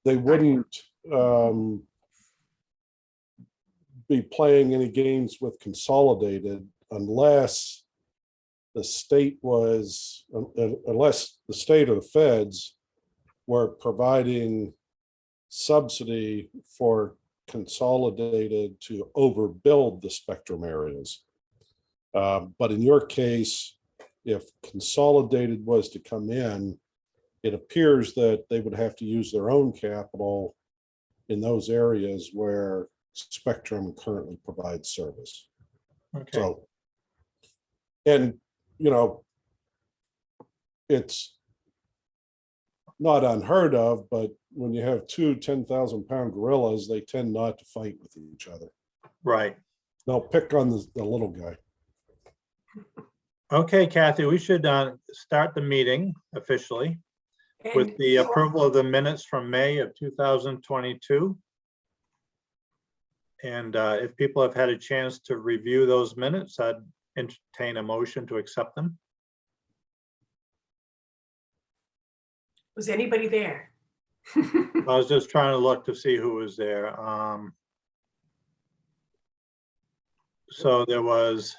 they wouldn't be playing any games with Consolidated unless the state was, unless the state or the feds were providing subsidy for Consolidated to overbuild the spectrum areas. But in your case, if Consolidated was to come in, it appears that they would have to use their own capital in those areas where Spectrum currently provides service. Okay. So, and you know, it's not unheard of, but when you have two 10,000-pound gorillas, they tend not to fight with each other. Right. They'll pick on the little guy. Okay, Kathy, we should start the meeting officially with the approval of the minutes from May of 2022. And if people have had a chance to review those minutes, I'd entertain a motion to accept them. Was anybody there? I was just trying to look to see who was there. So there was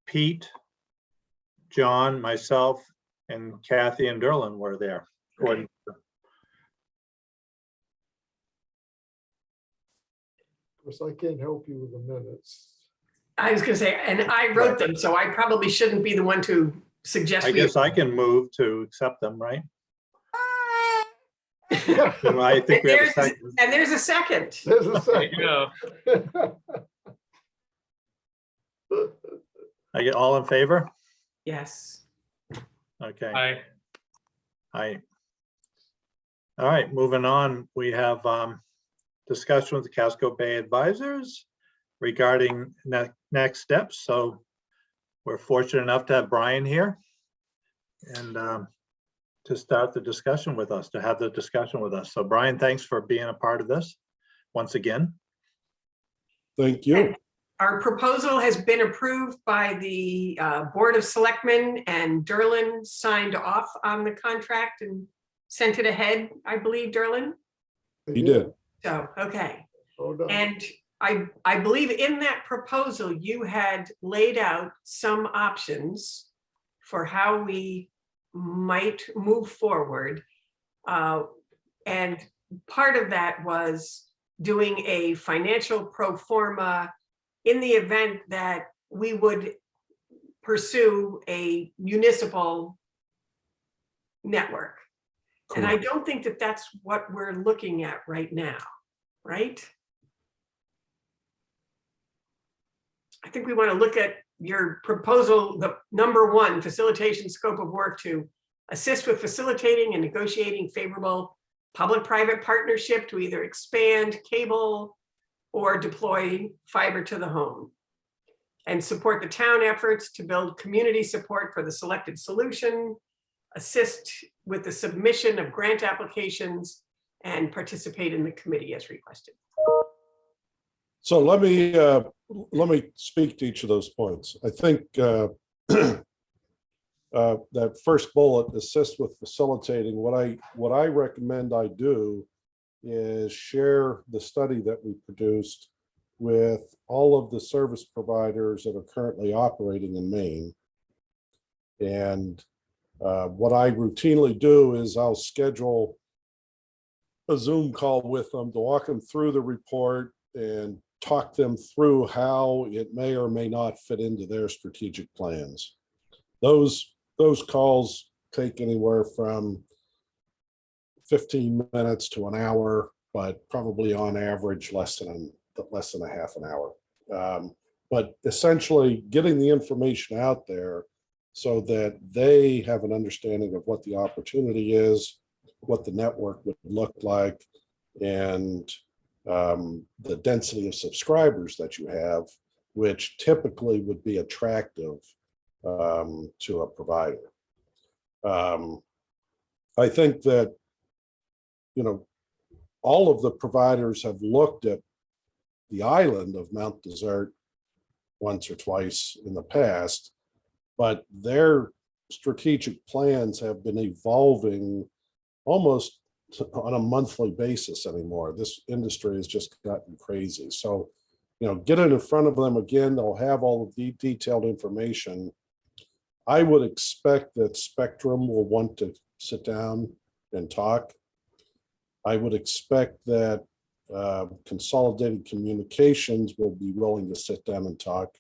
Pete, John, myself, and Kathy and Derlin were there. Okay. Of course, I can't help you with the minutes. I was gonna say, and I wrote them, so I probably shouldn't be the one to suggest. I guess I can move to accept them, right? I think we have a second. And there's a second. There's a second. I get all in favor? Yes. Okay. Aye. Aye. All right, moving on. We have discussion with the Casco Bay advisors regarding next steps. So we're fortunate enough to have Brian here and to start the discussion with us, to have the discussion with us. So Brian, thanks for being a part of this once again. Thank you. Our proposal has been approved by the Board of Selectmen, and Derlin signed off on the contract and sent it ahead, I believe, Derlin. He did. So, okay. Well done. And I believe in that proposal, you had laid out some options for how we might move forward. And part of that was doing a financial pro forma in the event that we would pursue a municipal network. And I don't think that that's what we're looking at right now, right? I think we want to look at your proposal, the number one, facilitation scope of work to assist with facilitating and negotiating favorable public-private partnership to either expand cable or deploy fiber to the home, and support the town efforts to build community support for the selected solution, assist with the submission of grant applications, and participate in the committee as requested. So let me speak to each of those points. I think that first bullet, assist with facilitating, what I recommend I do is share the study that we produced with all of the service providers that are currently operating in Maine. And what I routinely do is I'll schedule a Zoom call with them to walk them through the report and talk them through how it may or may not fit into their strategic plans. Those calls take anywhere from 15 minutes to an hour, but probably on average less than a half an hour. But essentially getting the information out there so that they have an understanding of what the opportunity is, what the network would look like, and the density of subscribers that you have, which typically would be attractive to a provider. I think that, you know, all of the providers have looked at the island of Mount Desert once or twice in the past, but their strategic plans have been evolving almost on a monthly basis anymore. This industry has just gotten crazy. So, get it in front of them again. They'll have all of the detailed information. I would expect that Spectrum will want to sit down and talk. I would expect that Consolidated Communications will be willing to sit down and talk.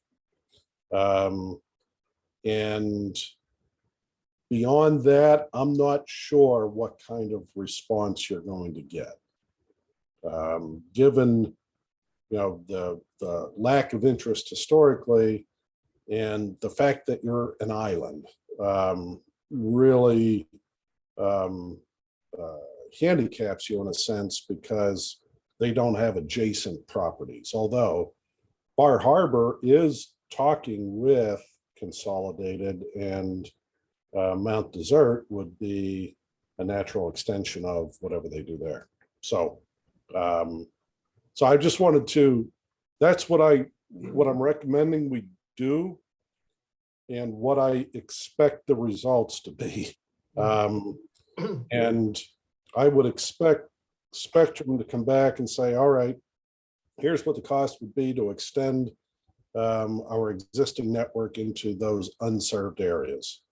And beyond that, I'm not sure what kind of response you're going to get. Given the lack of interest historically and the fact that you're an island, really handicaps you in a sense because they don't have adjacent properties. Although Bar Harbor is talking with Consolidated, and Mount Desert would be a natural extension of whatever they do there. So I just wanted to, that's what I'm recommending we do and what I expect the results to be. And I would expect Spectrum to come back and say, all right, here's what the cost would be to extend our existing network into those unserved areas.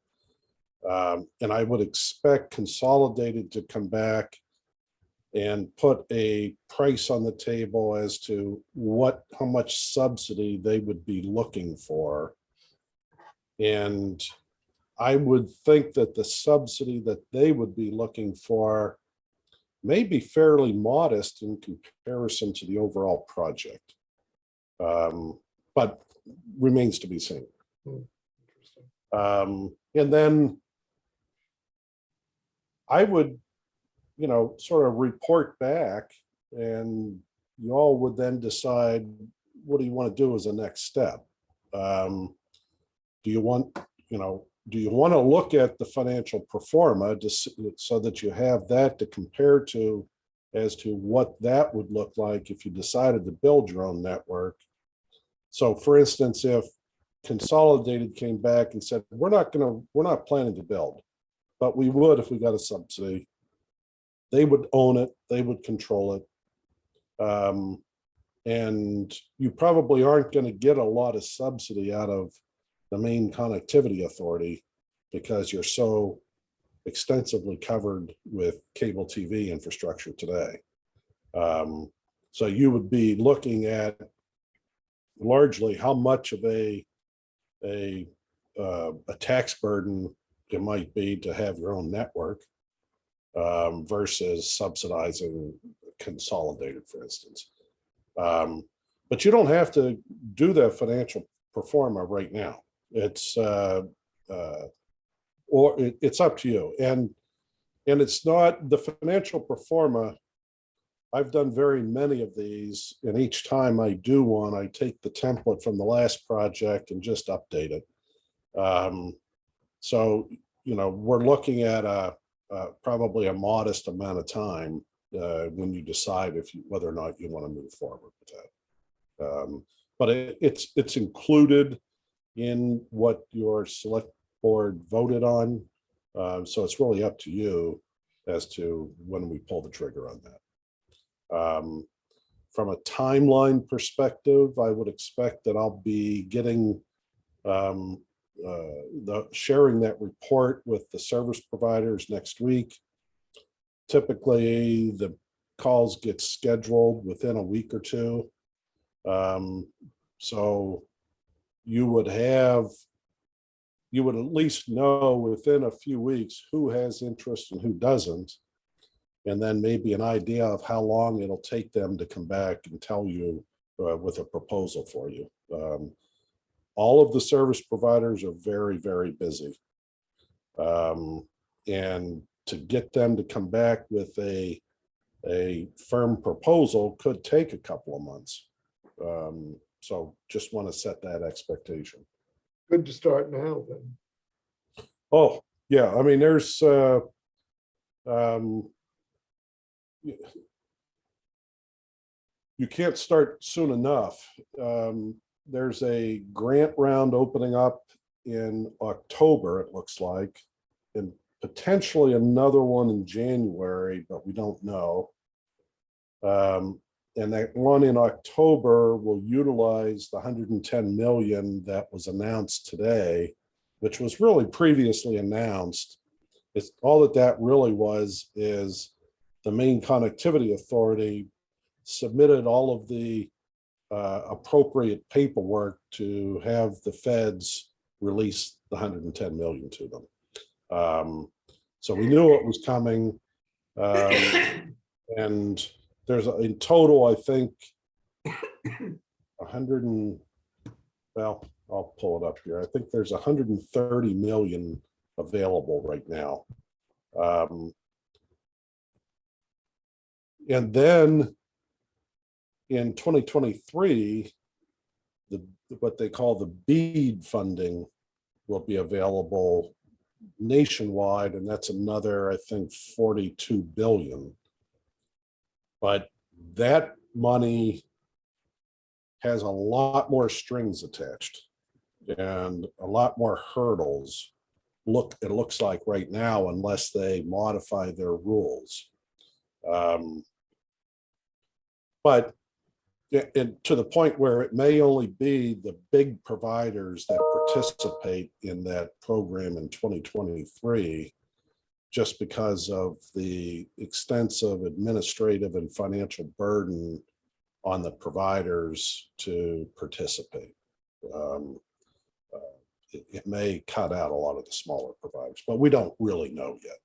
And I would expect Consolidated to come back and put a price on the table as to how much subsidy they would be looking for. And I would think that the subsidy that they would be looking for may be fairly modest in comparison to the overall project. But remains to be seen. And then I would, sort of report back, and you all would then decide, what do you want to do as a next step? Do you want to look at the financial pro forma so that you have that to compare to as to what that would look like if you decided to build your own network? So for instance, if Consolidated came back and said, we're not planning to build, but we would if we got a subsidy, they would own it, they would control it. And you probably aren't going to get a lot of subsidy out of the Maine Connectivity Authority because you're so extensively covered with cable TV infrastructure today. So you would be looking at largely how much of a tax burden it might be to have your own network versus subsidizing Consolidated, for instance. But you don't have to do that financial pro forma right now. It's it's up to you. And it's not the financial pro forma. I've done very many of these, and each time I do one, I take the template from the last project and just update it. So, we're looking at probably a modest amount of time when you decide whether or not you want to move forward with that. But it's included in what your select board voted on. So it's really up to you as to when we pull the trigger on that. From a timeline perspective, I would expect that I'll be getting sharing that report with the service providers next week. Typically, the calls get scheduled within a week or two. So you would at least know within a few weeks who has interest and who doesn't, and then maybe an idea of how long it'll take them to come back and tell you with a proposal for you. All of the service providers are very, very busy. And to get them to come back with a firm proposal could take a couple of months. So just want to set that expectation. Good to start now then. Oh, yeah. I mean, there's you can't start soon enough. There's a grant round opening up in October, it looks like, and potentially another one in January, but we don't know. And that one in October will utilize the 110 million that was announced today, which was really previously announced. It's all that really was is the Maine Connectivity Authority submitted all of the appropriate paperwork to have the feds release the 110 million to them. So we knew it was coming. And there's in total, I think, 100 and, well, I'll pull it up here. I think there's 130 million available right now. And then in 2023, what they call the BEAD funding will be available nationwide, and that's another, I think, 42 billion. But that money has a lot more strings attached and a lot more hurdles. It looks like right now, unless they modify their rules. But to the point where it may only be the big providers that participate in that program in 2023, just because of the extensive administrative and financial burden on the providers to participate. It may cut out a lot of the smaller providers, but we don't really know yet.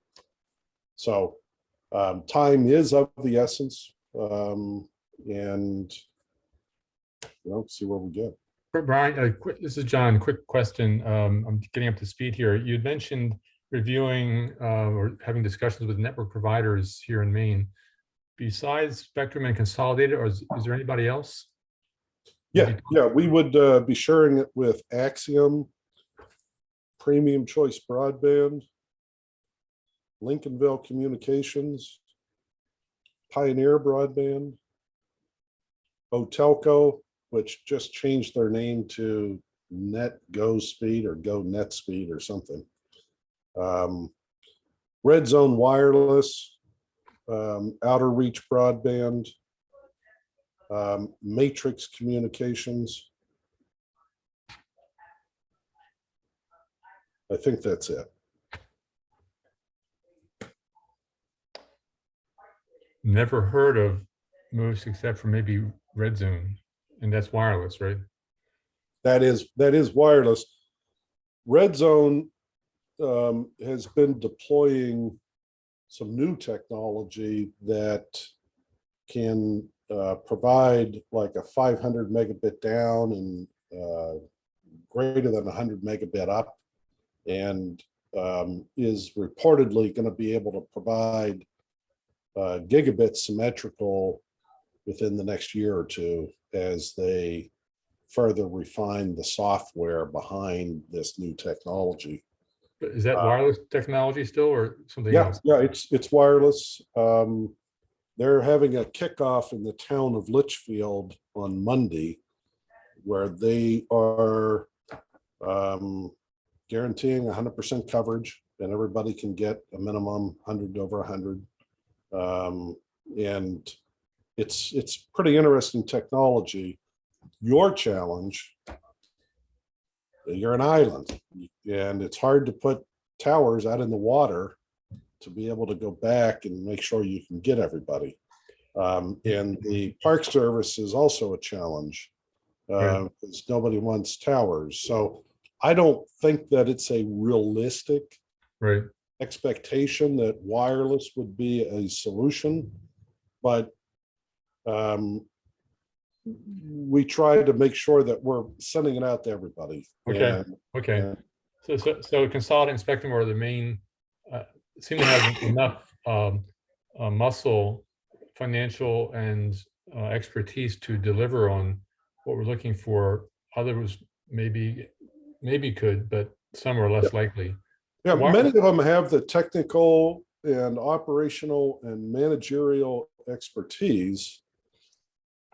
So time is of the essence, and see where we get. Brian, this is John. Quick question. I'm getting up to speed here. You'd mentioned reviewing or having discussions with network providers here in Maine. Besides Spectrum and Consolidated, or is there anybody else? Yeah, we would be sharing it with Axiom, Premium Choice Broadband, Lincolnville Communications, Pioneer Broadband, Otelco, which just changed their name to Net Go Speed or Go Net Speed or something. Red Zone Wireless, Outer Reach Broadband, Matrix Communications. I think that's it. Never heard of most except for maybe Red Zone, and that's wireless, right? That is wireless. Red Zone has been deploying some new technology that can provide like a 500 megabit down and greater than 100 megabit up, and is reportedly going to be able to provide gigabit symmetrical within the next year or two as they further refine the software behind this new technology. But is that wireless technology still, or something else? Yeah, it's wireless. They're having a kickoff in the town of Litchfield on Monday, where they are guaranteeing 100% coverage, and everybody can get a minimum 100 over 100. And it's pretty interesting technology. Your challenge, you're an island, and it's hard to put towers out in the water to be able to go back and make sure you can get everybody. And the Park Service is also a challenge because nobody wants towers. So I don't think that it's a realistic expectation that wireless would be a solution, but we try to make sure that we're sending it out to everybody. So Consolidated and Spectrum are the main, seem to have enough muscle, financial, and expertise to deliver on what we're looking for. Others maybe could, but some are less likely. Yeah, many of them have the technical and operational and managerial expertise,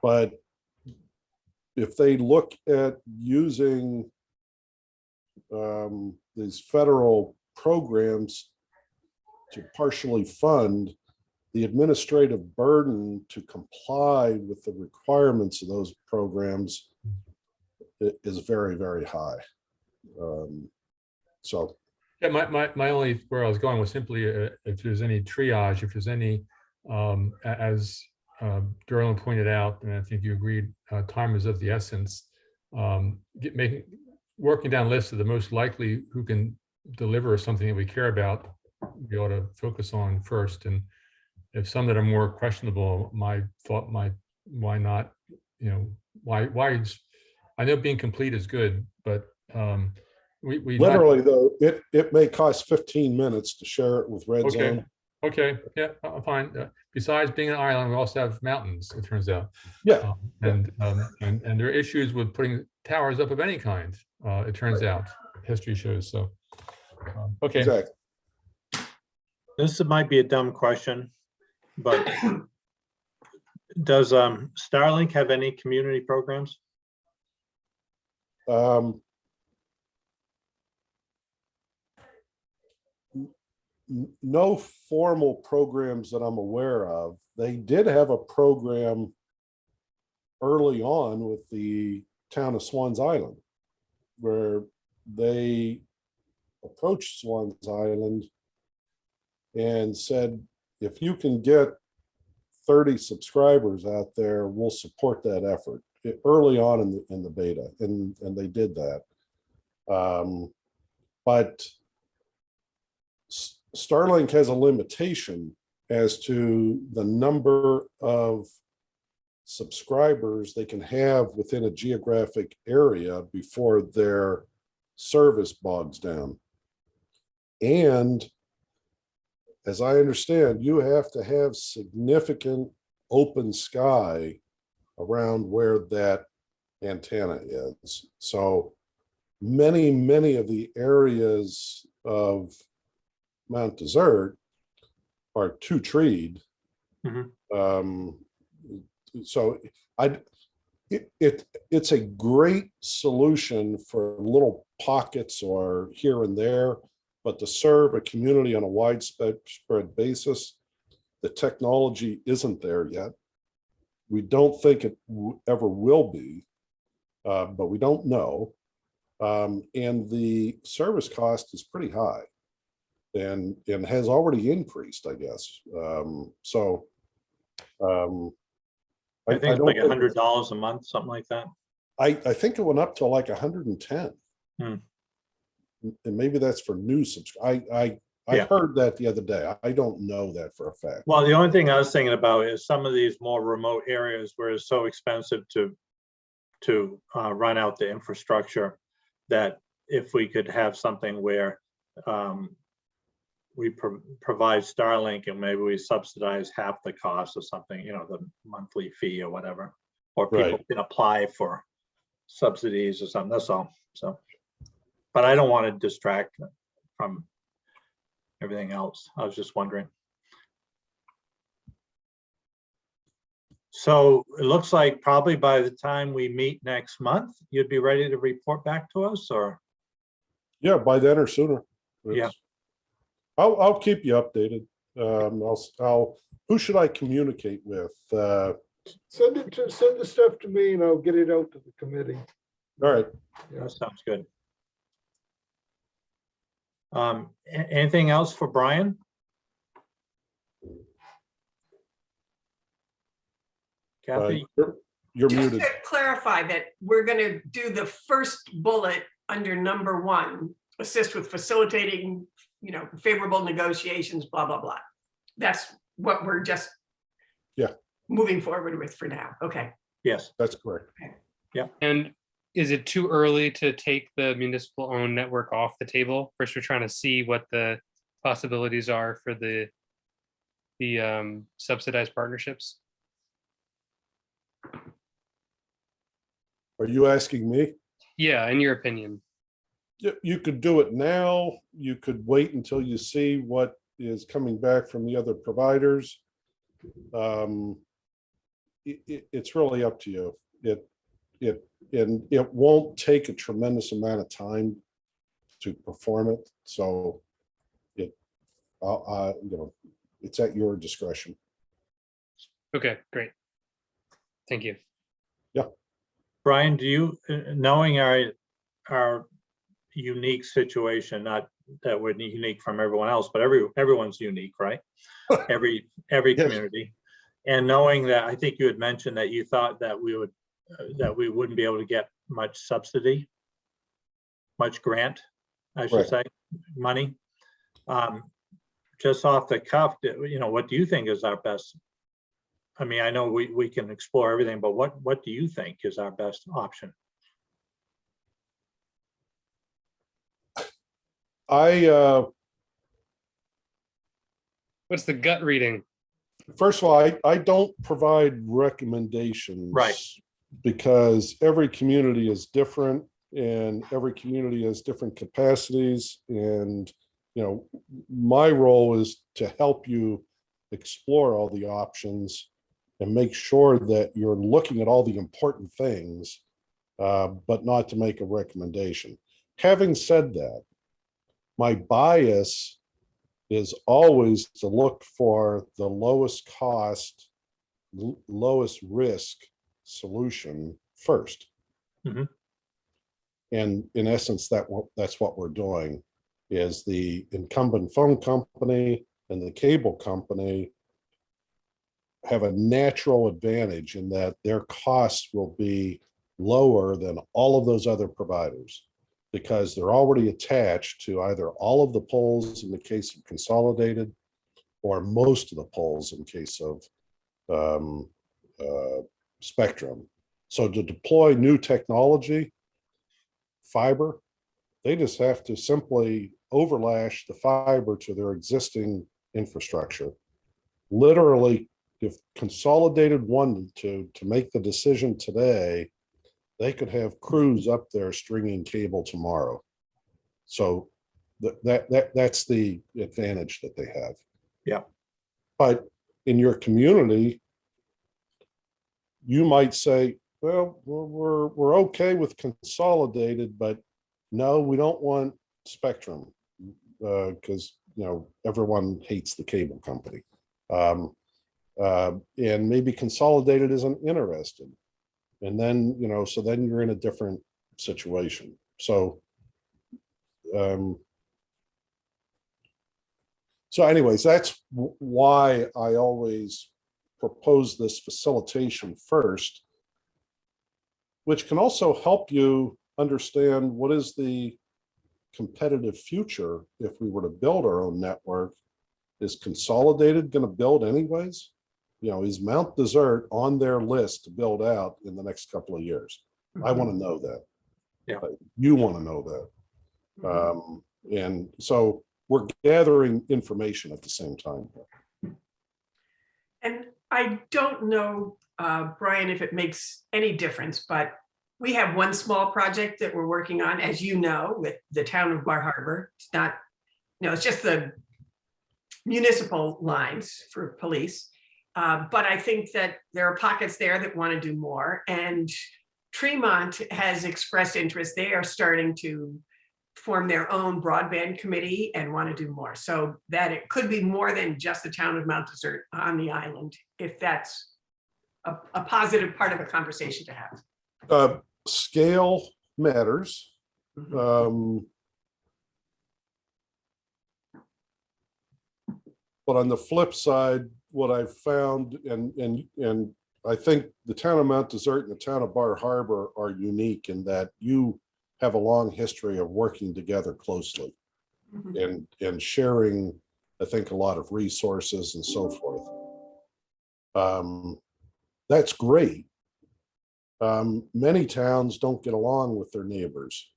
but if they look at using these federal programs to partially fund, the administrative burden to comply with the requirements of those programs is very, very high. So Yeah, my only, where I was going was simply if there's any triage, if there's any, as Gerlin pointed out, and I think you agreed, time is of the essence. Working down lists of the most likely who can deliver something that we care about, we ought to focus on first. And if some that are more questionable, my thought might, why not, you know, why, I know being complete is good, but we literally though, it may cost 15 minutes to share it with Red Okay. Zone. Okay, yeah, fine. Besides being an island, we also have mountains, it turns out. Yeah. And there are issues with putting towers up of any kind, it turns out, history shows, so. Okay, Exactly. This might be a dumb question, but does Starlink have any community programs? No formal programs that I'm aware of. They did have a program early on with the town of Swans Island, where they approached Swans Island and said, if you can get 30 subscribers out there, we'll support that effort. Early on in the beta, and they did that. But Starlink has a limitation as to the number of subscribers they can have within a geographic area before their service bogs down. And as I understand, you have to have significant open sky around where that antenna is. So many of the areas of Mount Desert are too treed. Mhm. So it's a great solution for little pockets or here and there, but to serve a community on a widespread basis, the technology isn't there yet. We don't think it ever will be, but we don't know. And the service cost is pretty high and has already increased, I guess. I think it's like $100 a month, something like that. I think it went up to like 110. And maybe that's for new subscribers. I heard that the other day. I don't know that for a fact. Well, the only thing I was thinking about is some of these more remote areas where it's so expensive to run out the infrastructure, that if we could have something where we provide Starlink and maybe we subsidize half the cost or something, you know, the monthly fee or whatever, or people can apply for subsidies or something, that's all. So, but I don't want to distract from everything else. I was just wondering. So it looks like probably by the time we meet next month, you'd be ready to report back to us, or? Yeah, by then or sooner. Yeah. I'll keep you updated. Who should I communicate with? Send the stuff to me and I'll get it out to the committee. All right. That sounds good. Anything else for Brian? Kathy? You're Just muted. to clarify that we're going to do the first bullet under number 1, assist with facilitating, you know, favorable negotiations, blah, blah, blah. That's what we're just moving forward with for now. Okay. Yes, That's correct. And is it too early to take the municipal owned network off the table? First, we're trying to see what the possibilities are for the subsidized partnerships. Are you asking me? Yeah, in your opinion. You could do it now. You could wait until you see what is coming back from the other providers. It's really up to you. It won't take a tremendous amount of time to perform it. So it's at your discretion. Okay, great. Thank you. Brian, do you, knowing our unique situation, not that we're unique from everyone else, but everyone's unique, right? Every Yes. community. And knowing that, I think you had mentioned that you thought that we wouldn't be able to get much subsidy, much grant, I should say, money. Just off the cuff, what do you think is our best? I mean, I know we can explore everything, but what do you think is our best option? What's the gut reading? First of all, I don't provide recommendations. Right. Because every community is different and every community has different capacities. And, my role is to help you explore all the options and make sure that you're looking at all the important things, but not to make a recommendation. Having said that, my bias is always to look for the lowest cost, lowest risk solution first. Mhm. And in essence, that's what we're doing, is the incumbent phone company and the cable company have a natural advantage in that their costs will be lower than all of those other providers because they're already attached to either all of the poles in the case of consolidated or most of the poles in case of Spectrum. So to deploy new technology, fiber, they just have to simply overlash the fiber to their existing infrastructure. Literally, if Consolidated wanted to make the decision today, they could have crews up there stringing cable tomorrow. So that's the advantage that they have. Yeah. But in your community, you might say, well, we're okay with Consolidated, but no, we don't want Spectrum because everyone hates the cable company, and maybe Consolidated isn't interested, and then so then you're in a different situation. So, anyways, that's why I always propose this facilitation first, which can also help you understand what is the competitive future if we were to build our own network. Is Consolidated going to build anyways? Is Mount Desert on their list to build out in the next couple of years? I want to know that. Yeah. You want to know that. And so we're gathering information at the same time. And I don't know, Brian, if it makes any difference, but we have one small project that we're working on, as you know, with the town of Bar Harbor. It's not, it's just the municipal lines for police. But I think that there are pockets there that want to do more. And Tremont has expressed interest. They are starting to form their own broadband committee and want to do more. So that it could be more than just the town of Mount Desert on the island, if that's a positive part of a conversation to have. Scale matters. But on the flip side, what I've found, and I think the town of Mount Desert and the town of Bar Harbor are unique in that you have a long history of working together closely and sharing, I think, a lot of resources and so forth. That's great. Many towns don't get along with their neighbors.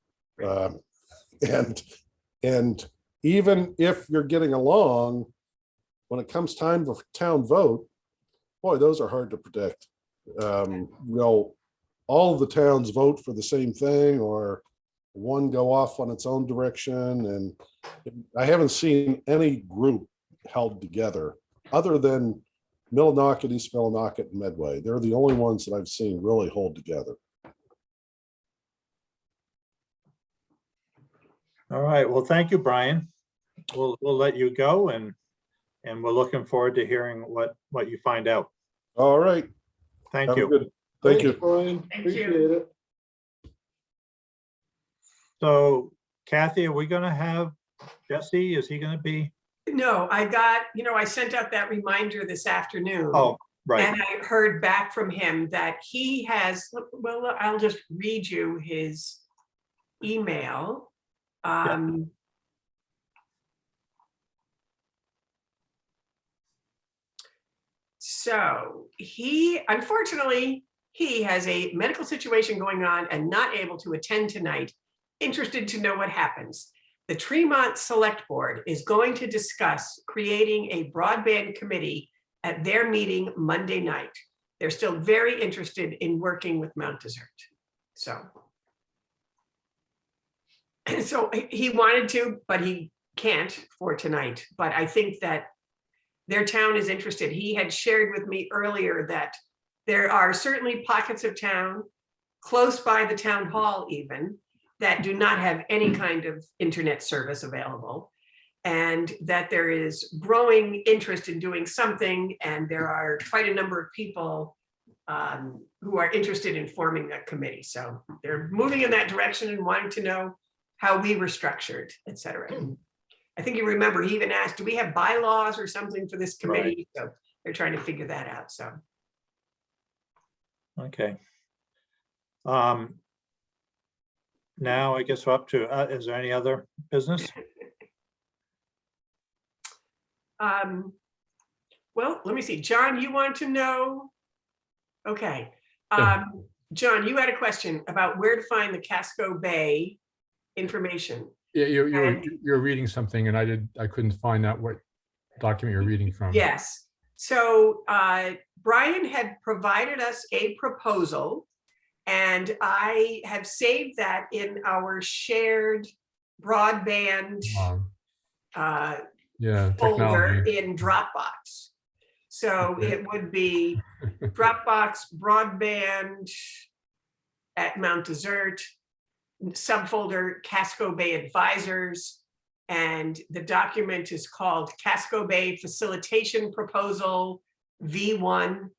And even if you're getting along, when it comes time for town vote, boy, those are hard to predict. Will all of the towns vote for the same thing, or one go off on its own direction? And I haven't seen any group held together other than Millinocket, East Millinocket, and Medway. They're the only ones that I've seen really hold together. All right. Well, thank you, Brian. we'll let you go, and we're looking forward to hearing what you find out. All right. Thank Have a you. good, thank Thanks, you. Brian. Thank you. Appreciate it. So Kathy, are we gonna have Jesse? Is he gonna be? No, I sent out that reminder this afternoon. Oh, right. And I heard back from him that he has, well, I'll just read you his email. So unfortunately, he has a medical situation going on and not able to attend tonight. Interested to know what happens. The Tremont Select Board is going to discuss creating a broadband committee at their meeting Monday night. They're still very interested in working with Mount Desert. So he wanted to, but he can't for tonight. But I think that their town is interested. He had shared with me earlier that there are certainly pockets of town, close by the town hall even, that do not have any kind of internet service available, and that there is growing interest in doing something, and there are quite a number of people who are interested in forming that committee. So they're moving in that direction and wanting to know how we were structured, et cetera. I think you remember, he even asked, do we have bylaws or something for this committee? So they're trying to figure that out, so. Okay. Now I guess we're up to, is there any other business? Well, let me see. John, you want to know? Okay. Yeah. John, you had a question about where to find the Casco Bay information. Yeah, you're And- you're reading something, and I couldn't find out what document you're reading from. Yes. So Brian had provided us a proposal, and I have saved that in our shared broadband Yeah, folder technology. in Dropbox. So Okay. it would be Dropbox broadband at Mount Desert, subfolder Casco Bay Advisors, and the document is called Casco Bay Facilitation Proposal V1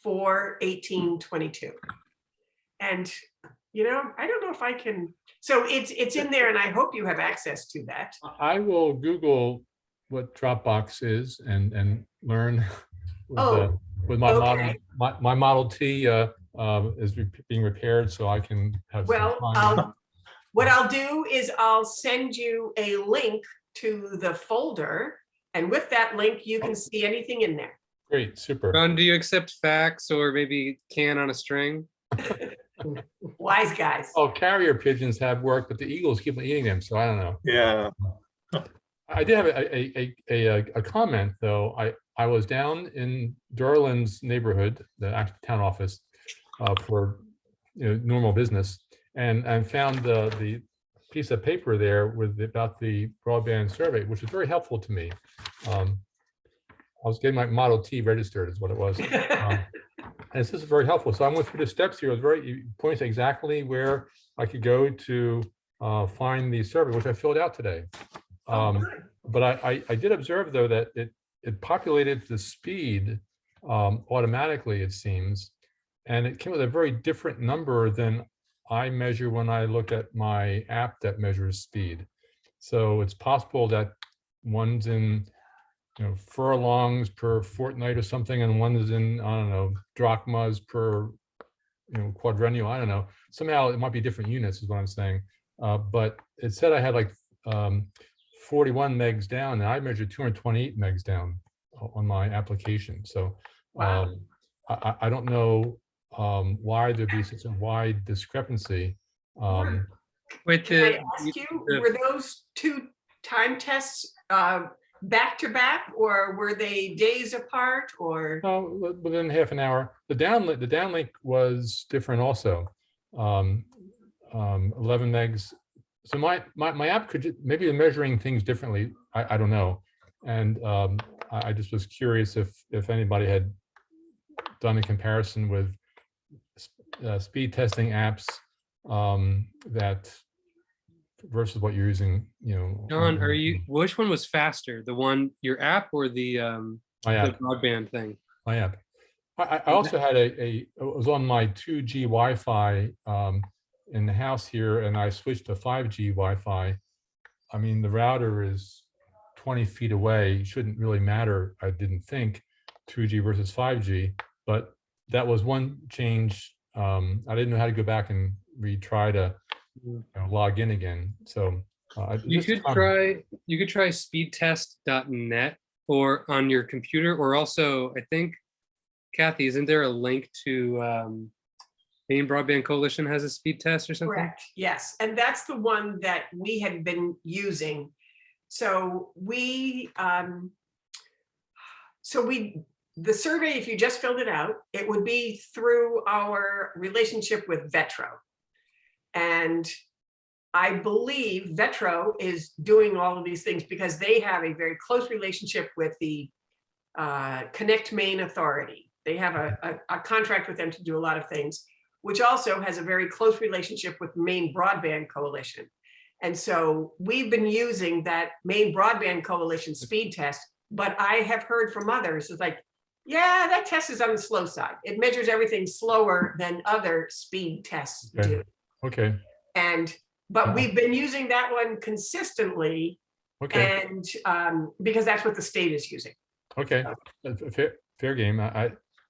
for 1822. And I don't know if I can. So it's in there, and I hope you have access to that. I will Google what Dropbox is and learn with, Oh, with my okay. my Model T is being repaired, so I can have some Well, time. what I'll do is I'll send you a link to the folder, and with that link, you can see anything in there. Great, super. Ron, do you accept fax or maybe can on a string? Wise guys. Oh, carrier pigeons have worked, but the eagles keep on eating them, so I don't know. Yeah. I did have a comment though. I was down in Durland's neighborhood, the actual town office, for normal business, and found the piece of paper there about the broadband survey, which was very helpful to me. I was getting my Model T registered, is what it was. And this is very helpful. So I went through the steps here. It was you pointed exactly where I could go to find the survey, which I filled out today. But I did observe though that it populated the speed automatically, it seems, and it came with a very different number than I measure when I look at my app that measures speed. So it's possible that one's in furlongs per fortnight or something, and one is in, I don't know, drachmas per quadrennial. I don't know. Somehow it might be different units is what I'm saying. But it said I had like 41 megs down, and I measured 228 megs down on my application. So Wow. I don't know why there'd be such a wide discrepancy. With Can I the, ask you, the- were those two time tests back to back, or were they days apart, or? Within half an hour. The downlink was different also. 11 megs. So my app could maybe they're measuring things differently. I don't know. And I just was curious if anybody had done a comparison with speed testing apps that versus what you're using, you know. John, on which one was faster? The one, your app or the my app? broadband thing? My app. I also had it was on my 2G Wi-Fi in the house here, and I switched to 5G Wi-Fi. I mean, the router is 20 feet away. Shouldn't really matter, I didn't think, 2G versus 5G, but that was one change. I didn't know how to go back and retry to log in again. So You could try speedtest.net or on your computer, or also I think, Kathy, isn't there a link to Maine Broadband Coalition has a speed test or something? Correct, yes, and that's the one that we had been using. So the survey, if you just filled it out, it would be through our relationship with Vetro. And I believe Vetro is doing all of these things because they have a very close relationship with the Connect Maine Authority. They have a contract with them to do a lot of things, which also has a very close relationship with Maine Broadband Coalition. And so we've been using that Maine Broadband Coalition speed test, but I have heard from others, it's like, yeah, that test is on the slow side. It measures everything slower than other speed tests do. Okay. But we've been using that one consistently, Okay. and because that's what the state is using. Okay. Fair game.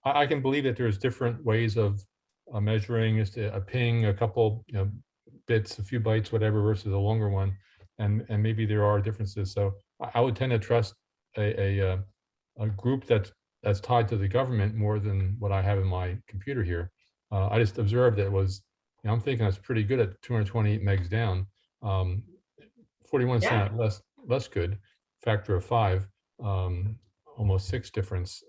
I can believe that there's different ways of measuring just a ping, a couple, bits, a few bytes, whatever, versus a longer one, and maybe there are differences. So I would tend to trust a group that's tied to the government more than what I have in my computer here. I just observed that it was, I'm thinking that's pretty good at 228 megs down. 41 Yeah. sound less good, factor of 5, almost 6 difference.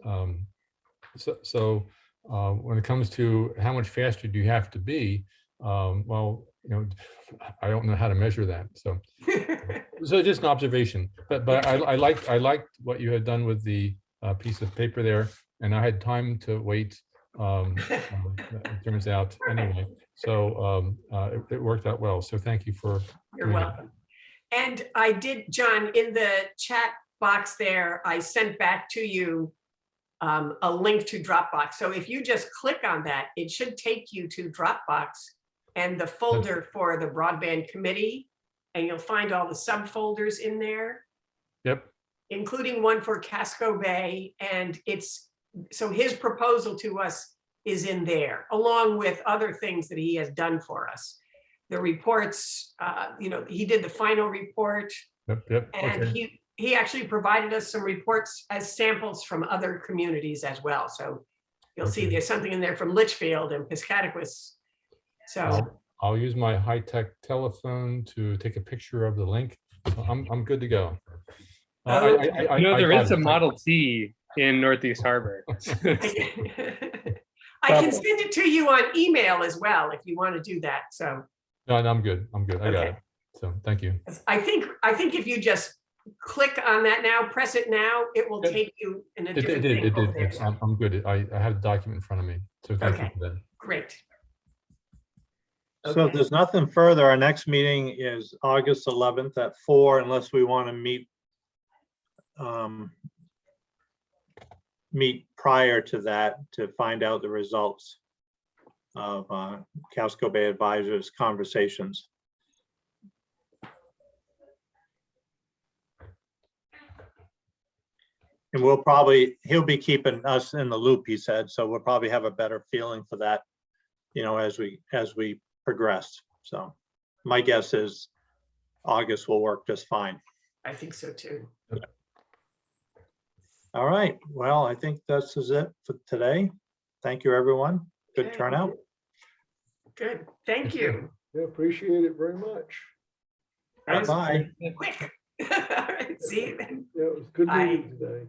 So when it comes to how much faster do you have to be, well, I don't know how to measure that. So just an observation. But I liked what you had done with the piece of paper there, and I had time to wait. It turns out anyway. So it worked out well. So thank you for. You're welcome. And I did, John, in the chat box there, I sent back to you a link to Dropbox. So if you just click on that, it should take you to Dropbox and the folder for the broadband committee, and you'll find all the subfolders in there. Yep. Including one for Casco Bay, and so his proposal to us is in there, along with other things that he has done for us. The reports, he did the final report. Yep. And okay. he actually provided us some reports as samples from other communities as well. So you'll see there's something in there from Litchfield and Piscataquis. So I'll use my high-tech telephone to take a picture of the link. So I'm good to go. There is a Model T in Northeast Harbor. I can send it to you on email as well if you want to do that. So no, I'm good. I got it. So thank you. I think if you just click on that now, press it now, it will take you in a different thing. It did. I'm good. I have the document in front of me. So thank you for that. Great. So if there's nothing further, our next meeting is August 11th at 4, unless we want to meet prior to that to find out the results of Casco Bay Advisors conversations. And he'll be keeping us in the loop, he said, so we'll probably have a better feeling for that, as we progress. So my guess is August will work just fine. I think so too. All right. Well, I think this is it for today. Thank you, everyone. Good turnout. Good. Thank you. Yeah, appreciate it very much. Bye-bye. Quick. All right. See you then. Yeah, it was good Bye. meeting today.